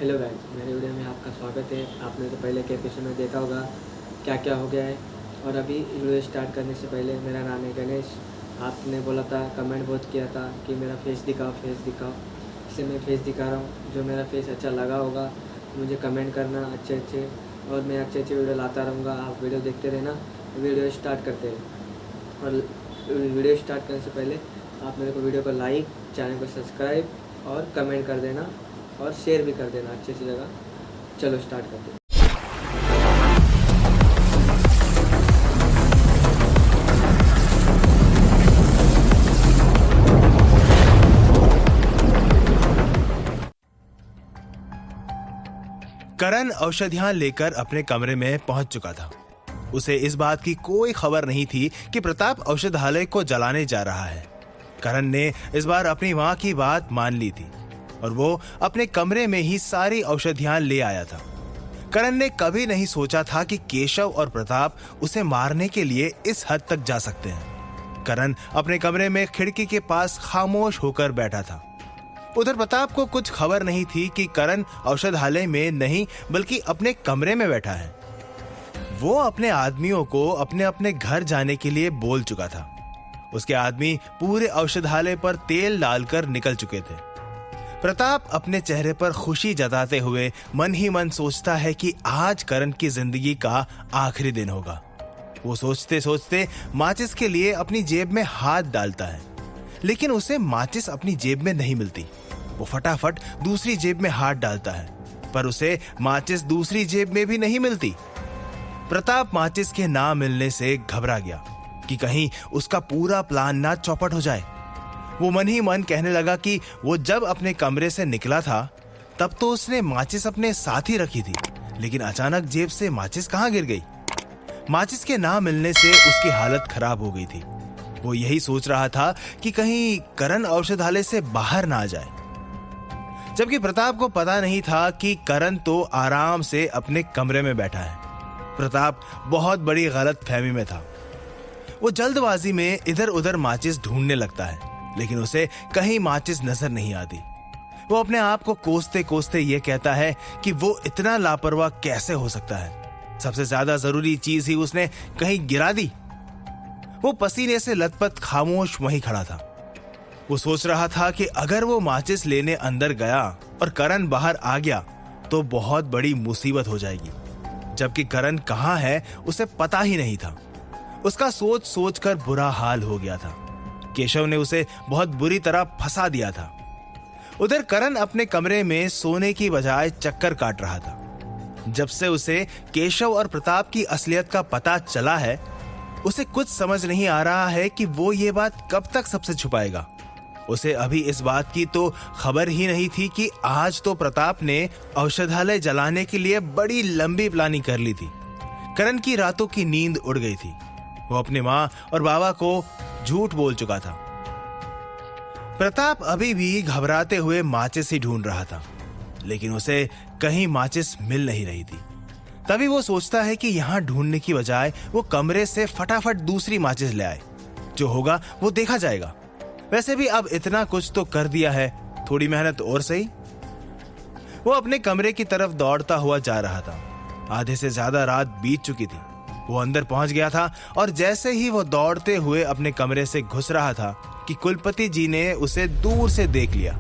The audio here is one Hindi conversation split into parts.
हेलो गाइस, मेरे वीडियो में आपका स्वागत है। आपने तो पहले के एपिसोड में देखा होगा क्या क्या हो गया है। और अभी वीडियो स्टार्ट करने से पहले मेरा नाम है गणेश। आपने बोला था, कमेंट बहुत किया था कि मेरा फेस दिखाओ इसलिए मैं फेस दिखा रहा हूँ। जो मेरा फेस अच्छा लगा होगा मुझे कमेंट करना अच्छे और मैं अच्छे वीडियो लाता रहूँगा। आप वीडियो देखते रहना। वीडियो स्टार्ट करते हैं। और वीडियो स्टार्ट करने से पहले आप मेरे को वीडियो को लाइक, चैनल को सब्सक्राइब और कमेंट कर देना और शेयर भी कर देना अच्छी जगह। चलो स्टार्ट करते हैं। करण औषधियां लेकर अपने कमरे में पहुंच चुका था। उसे इस बात की कोई खबर नहीं थी कि प्रताप औषधालय को जलाने जा रहा है। करण ने इस बार अपनी मां की बात मान ली थी और वो अपने कमरे में ही सारी औषधियां ले आया था। करण ने कभी नहीं सोचा था कि केशव और प्रताप उसे मारने के लिए इस हद तक जा सकते हैं। करण अपने कमरे में खिड़की के पास खामोश होकर बैठा था। उधर प्रताप को कुछ खबर नहीं थी कि करण औषधालय में नहीं बल्कि अपने कमरे में बैठा है। वो अपने आदमियों को अपने अपने घर जाने के लिए बोल चुका था। उसके आदमी पूरे औषधालय पर तेल डालकर निकल चुके थे। प्रताप अपने चेहरे पर खुशी जताते हुए मन ही मन सोचता है कि आज करण की जिंदगी का आखिरी दिन होगा। वो सोचते सोचते माचिस के लिए अपनी जेब में हाथ डालता है, लेकिन उसे माचिस अपनी जेब में नहीं मिलती। वो फटाफट दूसरी जेब में हाथ डालता है, पर उसे माचिस दूसरी जेब में भी नहीं मिलती। प्रताप माचिस के ना मिलने से घबरा गया कि कहीं उसका पूरा प्लान ना चौपट हो जाए। वो मन ही मन कहने लगा कि वो जब अपने कमरे से निकला था तब तो उसने माचिस अपने साथ ही रखी थी, लेकिन अचानक जेब से माचिस कहाँ गिर गई। माचिस के ना मिलने से उसकी हालत खराब हो गई थी। वो यही सोच रहा था कि कहीं करण औषधालय से बाहर ना आ जाए, जबकि प्रताप को पता नहीं था कि करण तो आराम से अपने कमरे में बैठा है। प्रताप बहुत बड़ी गलत फहमी में था। वो जल्दबाजी में इधर उधर माचिस ढूंढने लगता है, लेकिन उसे कहीं माचिस नजर नहीं आती। वो अपने आप को कोसते कोसते ये कहता है कि वो इतना लापरवाह कैसे हो सकता है। सबसे ज्यादा जरूरी चीज ही उसने कहीं गिरा दी। वो पसीने से लथपथ खामोश वहीं खड़ा था। वो सोच रहा था कि अगर वो माचिस लेने अंदर गया और करण बाहर आ गया तो बहुत बड़ी मुसीबत हो जाएगी, जबकि करण कहाँ है उसे पता ही नहीं था। उसका सोच सोच कर बुरा हाल हो गया था। केशव ने उसे बहुत बुरी तरह फंसा दिया था। उधर करण अपने कमरे में सोने की बजाय चक्कर काट रहा था। जब से उसे केशव और प्रताप की असलियत का पता चला है, उसे कुछ समझ नहीं आ रहा है कि वो ये बात कब तक सबसे छुपाएगा। उसे अभी इस बात की तो खबर ही नहीं थी कि आज तो प्रताप ने औषधालय जलाने के लिए बड़ी लंबी प्लानिंग कर ली थी। करण की रातों की नींद उड़ गई थी। वो अपने माँ और बाबा को झूठ बोल चुका था। प्रताप अभी भी घबराते हुए माचिस ही ढूंढ रहा था, लेकिन उसे कहीं माचिस मिल नहीं रही थी। तभी वो सोचता है कि यहाँ ढूंढने की बजाय वो कमरे से फटाफट दूसरी माचिस ले आए। जो होगा वो देखा जाएगा। वैसे भी अब इतना कुछ तो कर दिया है, थोड़ी मेहनत और सही। वो अपने कमरे की तरफ दौड़ता हुआ जा रहा था। आधे से ज्यादा रात बीत चुकी थी। वो अंदर पहुंच गया था और जैसे ही वो दौड़ते हुए अपने कमरे से घुस रहा था कि कुलपति जी ने उसे दूर से देख लिया।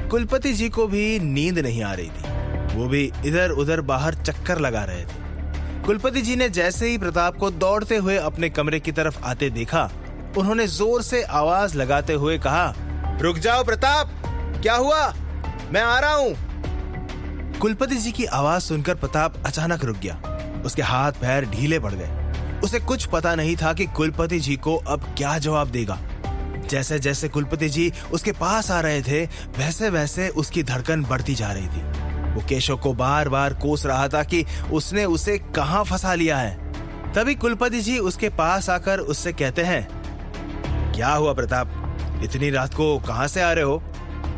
कुलपति जी को भी नींद नहीं आ रही थी। वो भी इधर उधर बाहर चक्कर लगा रहे थे। कुलपति जी ने जैसे ही प्रताप को दौड़ते हुए अपने कमरे की तरफ आते देखा, उन्होंने जोर से आवाज लगाते हुए कहा, रुक जाओ प्रताप, क्या हुआ? मैं आ रहा हूं। कुलपति जी की आवाज सुनकर प्रताप अचानक रुक गया। उसके हाथ पैर ढीले पड़ गए। उसे कुछ पता नहीं था कि कुलपति जी को अब क्या जवाब देगा। जैसे जैसे कुलपति जी उसके पास आ रहे थे, वैसे वैसे उसकी धड़कन बढ़ती जा रही थी। वो केशव को बार बार कोस रहा था कि उसने उसे कहां फंसा लिया है। तभी कुलपति जी उसके पास आकर उससे कहते हैं, क्या हुआ प्रताप? इतनी रात को कहां से आ रहे हो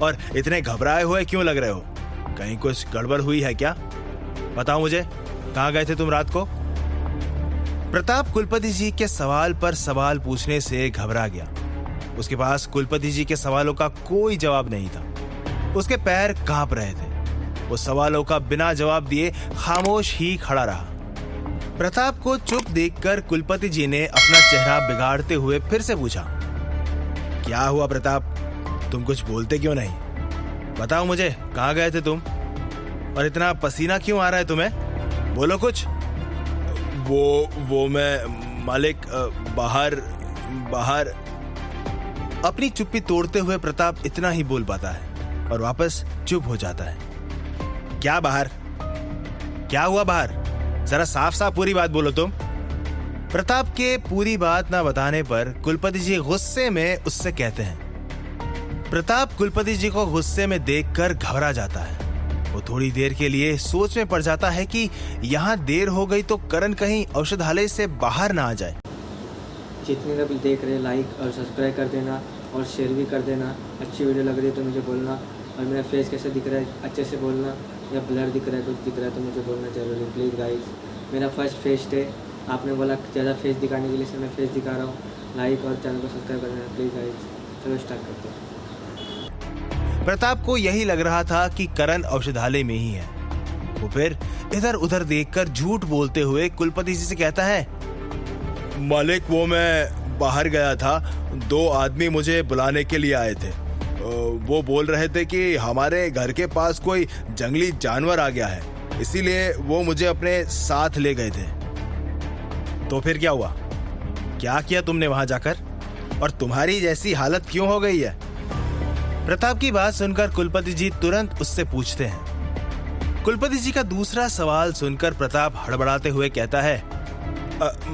और इतने घबराए हुए क्यों लग रहे हो? कहीं कुछ गड़बड़ हुई है क्या? बताओ मुझे, कहां गए थे तुम रात को? प्रताप कुलपति जी के सवाल पर सवाल पूछने से घबरा गया। उसके पास कुलपति जी के सवालों का कोई जवाब नहीं था। उसके पैर कांप रहे थे। वो सवालों का बिना जवाब दिए खामोश ही खड़ा रहा। प्रताप को चुप देखकर कुलपति जी ने अपना चेहरा बिगाड़ते हुए फिर से पूछा, क्या हुआ प्रताप, तुम कुछ बोलते क्यों नहीं? बताओ मुझे, कहाँ गए थे तुम और इतना पसीना क्यों आ रहा है तुम्हें? बोलो कुछ। वो मैं मालिक बाहर। अपनी चुप्पी तोड़ते हुए प्रताप इतना ही बोल पाता है और वापस चुप हो जाता है। क्या बाहर? क्या हुआ बाहर? जरा साफ साफ पूरी बात बोलो तुम। प्रताप के पूरी बात ना बताने पर कुलपति जी गुस्से में उससे कहते हैं। प्रताप कुलपति जी को गुस्से में देखकर घबरा जाता है। वो थोड़ी देर के लिए सोच में पड़ जाता है कि यहाँ देर हो गई तो करण कहीं औषधालय से बाहर ना आ जाए। जितने लोग देख रहे हैं लाइक और सब्सक्राइब कर देना और शेयर भी कर देना। अच्छी वीडियो लग रही है तो मुझे बोलना, और मेरा फेस कैसा दिख रहा है अच्छे से बोलना, या ब्लर दिख रहा है कुछ दिख रहा है तो मुझे बोलना जरूरी प्लीज़ गाइस। मेरा फर्स्ट फेस है, आपने बोला ज़्यादा फेस दिखाने के लिए से मैं फेस दिखा रहा हूँ। लाइक और चैनल को सब्सक्राइब कर देना प्लीज़ गाइस। चलो स्टार्ट करते हैं। प्रताप को यही लग रहा था कि करण औषधालय में ही है। वो फिर इधर उधर देखकर झूठ बोलते हुए कुलपति जी से कहता है, मालिक वो मैं बाहर गया था, 2 आदमी मुझे बुलाने के लिए आए थे। वो बोल रहे थे कि हमारे घर के पास कोई जंगली जानवर आ गया है, इसीलिए वो मुझे अपने साथ ले गए थे। तो फिर क्या हुआ? क्या किया तुमने वहां जाकर, और तुम्हारी जैसी हालत क्यों हो गई है? प्रताप की बात सुनकर कुलपति जी तुरंत उससे पूछते हैं। कुलपति जी का दूसरा सवाल सुनकर प्रताप हड़बड़ाते हुए कहता है,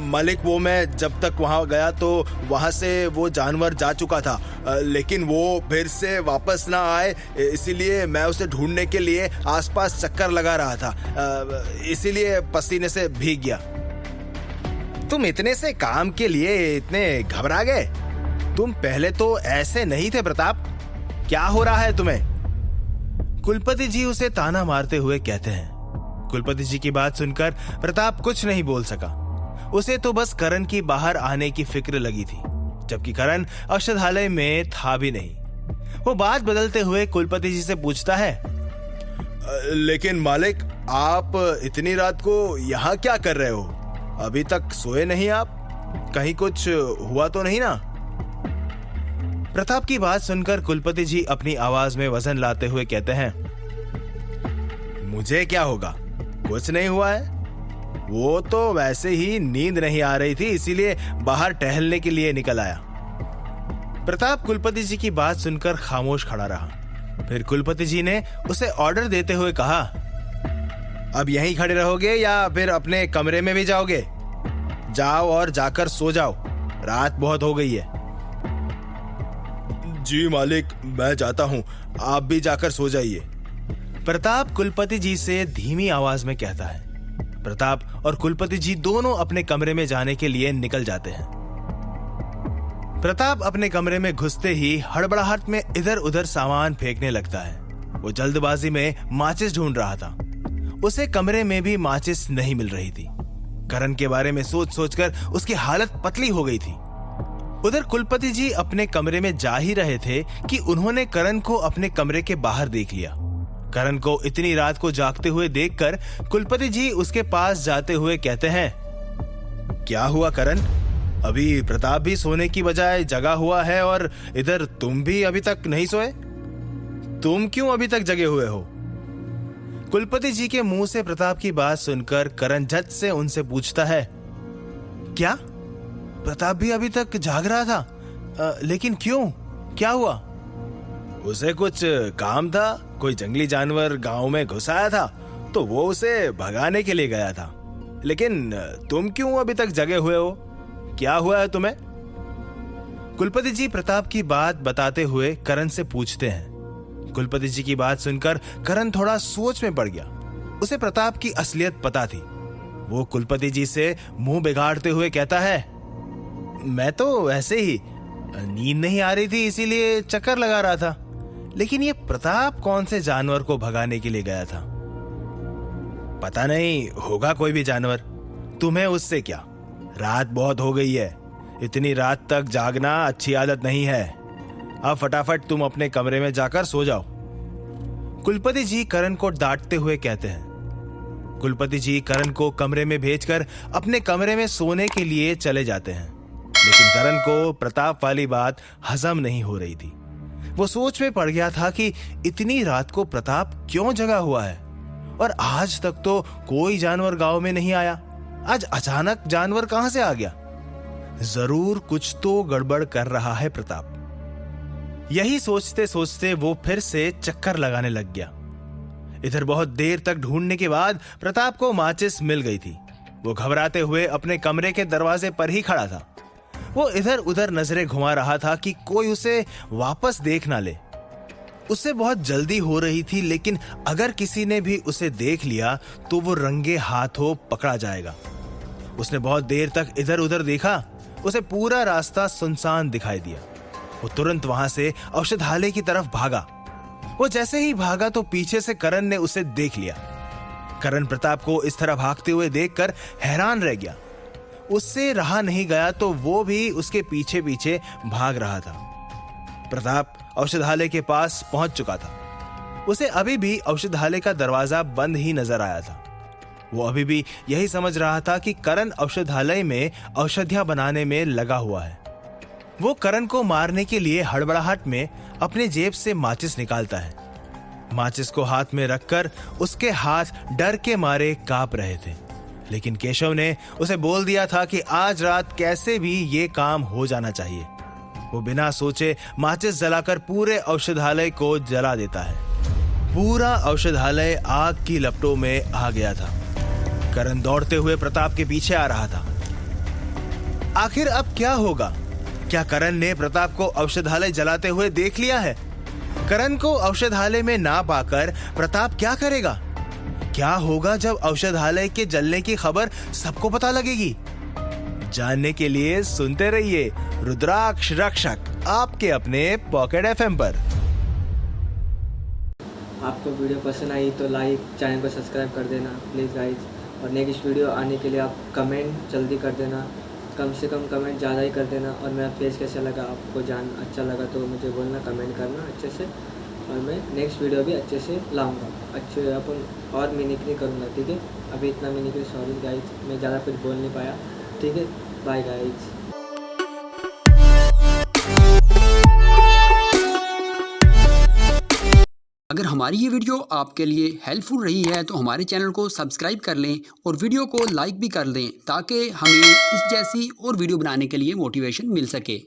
मालिक वो मैं जब तक वहां गया तो वहां से वो जानवर जा चुका था, लेकिन वो फिर से वापस ना आए, इसीलिए मैं उसे ढूंढने के लिए आसपास चक्कर लगा रहा था, इसीलिए पसीने से भीग गया। तुम इतने से काम के लिए इतने घबरा गए? तुम पहले तो ऐसे नहीं थे प्रताप, क्या हो रहा है तुम्हें? कुलपति जी उसे ताना मारते हुए कहते हैं। कुलपति जी की बात सुनकर प्रताप कुछ नहीं बोल सका। उसे तो बस करण की बाहर आने की फिक्र लगी थी, जबकि करण औषधालय में था भी नहीं। वो बात बदलते हुए कुलपति जी से पूछता है, लेकिन मालिक आप इतनी रात को यहाँ क्या कर रहे हो? अभी तक सोए नहीं आप? कहीं कुछ हुआ तो नहीं ना? प्रताप की बात सुनकर कुलपति जी अपनी आवाज में वजन लाते हुए कहते हैं, मुझे क्या होगा, कुछ नहीं हुआ है। वो तो वैसे ही नींद नहीं आ रही थी, इसीलिए बाहर टहलने के लिए निकल आया। प्रताप कुलपति जी की बात सुनकर खामोश खड़ा रहा। फिर कुलपति जी ने उसे ऑर्डर देते हुए कहा, अब यहीं खड़े रहोगे या फिर अपने कमरे में भी जाओगे? जाओ और जाकर सो जाओ, रात बहुत हो गई है। जी मालिक, मैं जाता हूँ, आप भी जाकर सो जाइए, प्रताप कुलपति जी से धीमी आवाज में कहता है। प्रताप और कुलपति जी दोनों अपने कमरे में जाने के लिए निकल जाते हैं। प्रताप अपने कमरे में घुसते ही हड़बड़ाहट में इधर उधर सामान फेंकने लगता है। वो जल्दबाजी में माचिस ढूंढ रहा था। उसे कमरे में भी माचिस नहीं मिल रही थी। करण के बारे में सोच सोचकर उसकी हालत पतली हो गई थी। उधर कुलपति जी अपने कमरे में जा ही रहे थे कि उन्होंने करण को अपने कमरे के बाहर देख लिया। करण को इतनी रात को जागते हुए देखकर कुलपति जी उसके पास जाते हुए कहते हैं, क्या हुआ करण? अभी प्रताप भी सोने की बजाय जगा हुआ है और इधर तुम भी अभी तक नहीं सोए। तुम क्यों अभी तक जगे हुए हो? कुलपति जी के मुंह से प्रताप की बात सुनकर करण झट से उनसे पूछता है, क्या प्रताप भी अभी तक जाग रहा था? लेकिन क्यों, क्या हुआ? उसे कुछ काम था, कोई जंगली जानवर गांव में घुस आया था तो वो उसे भगाने के लिए गया था। लेकिन तुम क्यों अभी तक जगे हुए हो? क्या हुआ है तुम्हें? कुलपति जी प्रताप की बात बताते हुए करण से पूछते हैं। कुलपति जी की बात सुनकर करण थोड़ा सोच में पड़ गया। उसे प्रताप की असलियत पता थी। वो कुलपति जी से मुंह बिगाड़ते हुए कहता है, मैं तो ऐसे ही नींद नहीं आ रही थी इसीलिए चक्कर लगा रहा था। लेकिन ये प्रताप कौन से जानवर को भगाने के लिए गया था? पता नहीं, होगा कोई भी जानवर। तुम्हें उससे क्या? रात बहुत हो गई है, इतनी रात तक जागना अच्छी आदत नहीं है। अब फटाफट तुम अपने कमरे में जाकर सो जाओ। कुलपति जी करण को डांटते हुए कहते हैं। कुलपति जी करण को कमरे में भेजकर अपने कमरे में सोने के लिए चले जाते हैं, लेकिन करण को प्रताप वाली बात हजम नहीं हो रही थी। वो सोच में पड़ गया था कि इतनी रात को प्रताप क्यों जगा हुआ है और आज तक तो कोई जानवर गांव में नहीं आया। आज अचानक जानवर कहां से आ गया? जरूर कुछ तो गड़बड़ कर रहा है प्रताप। यही सोचते सोचते वो फिर से चक्कर लगाने लग गया। इधर बहुत देर तक ढूंढने के बाद प्रताप को माचिस मिल गई थी। वो घबराते हुए अपने कमरे के दरवाजे पर ही खड़ा था। वो इधर उधर नजरें घुमा रहा था कि कोई उसे वापस देख ना ले। उसे बहुत जल्दी हो रही थी, लेकिन अगर किसी ने भी उसे देख लिया तो वो रंगे हाथों पकड़ा जाएगा। उसने बहुत देर तक इधर उधर देखा। उसे पूरा रास्ता सुनसान दिखाई दिया। वो तुरंत वहां से औषधालय की तरफ भागा। वो जैसे ही भागा तो पीछे से करण ने उसे देख लिया। करण प्रताप को इस तरह भागते हुए देखकर हैरान रह गया। उससे रहा नहीं गया तो वो भी उसके पीछे पीछे भाग रहा था। प्रताप औषधालय के पास पहुंच चुका था। उसे अभी भी औषधालय का दरवाजा बंद ही नजर आया था। वो अभी भी यही समझ रहा था कि करण औषधालय में औषधियां बनाने में लगा हुआ है। वो करण को मारने के लिए हड़बड़ाहट में अपने जेब से माचिस निकालता है। माचिस को हाथ में रखकर उसके हाथ डर के मारे कांप रहे थे, लेकिन केशव ने उसे बोल दिया था कि आज रात कैसे भी ये काम हो जाना चाहिए। वो बिना सोचे माचिस जलाकर पूरे औषधालय को जला देता है। पूरा औषधालय आग की लपटों में आ गया था। करण दौड़ते हुए प्रताप के पीछे आ रहा था। आखिर अब क्या होगा? क्या करण ने प्रताप को औषधालय जलाते हुए देख लिया है? करण को औषधालय में ना पाकर प्रताप क्या करेगा? क्या होगा जब औषधालय के जलने की खबर सबको पता लगेगी? जानने के लिए सुनते रहिए रुद्राक्ष रक्षक, आपके अपने पॉकेट एफएम पर। आपको वीडियो पसंद आई तो लाइक, चैनल को सब्सक्राइब कर देना प्लीज़ गाइज। और नेक्स्ट वीडियो आने के लिए आप कमेंट जल्दी कर देना, कम से कम कमेंट ज़्यादा ही कर देना। और मेरा फेस कैसा लगा आपको अच्छा लगा तो मुझे बोलना, कमेंट करना अच्छे से। और मैं नेक्स्ट वीडियो भी अच्छे से लाऊंगा, अच्छे अपन और मिमिक्री करूँगा, ठीक है। अभी इतना मिमिक्री, सॉरी गाइज, मैं ज़्यादा कुछ बोल नहीं पाया, ठीक है। Bye guys. अगर हमारी ये वीडियो आपके लिए हेल्पफुल रही है तो हमारे चैनल को सब्सक्राइब कर लें और वीडियो को लाइक भी कर दें, ताकि हमें इस जैसी और वीडियो बनाने के लिए मोटिवेशन मिल सके।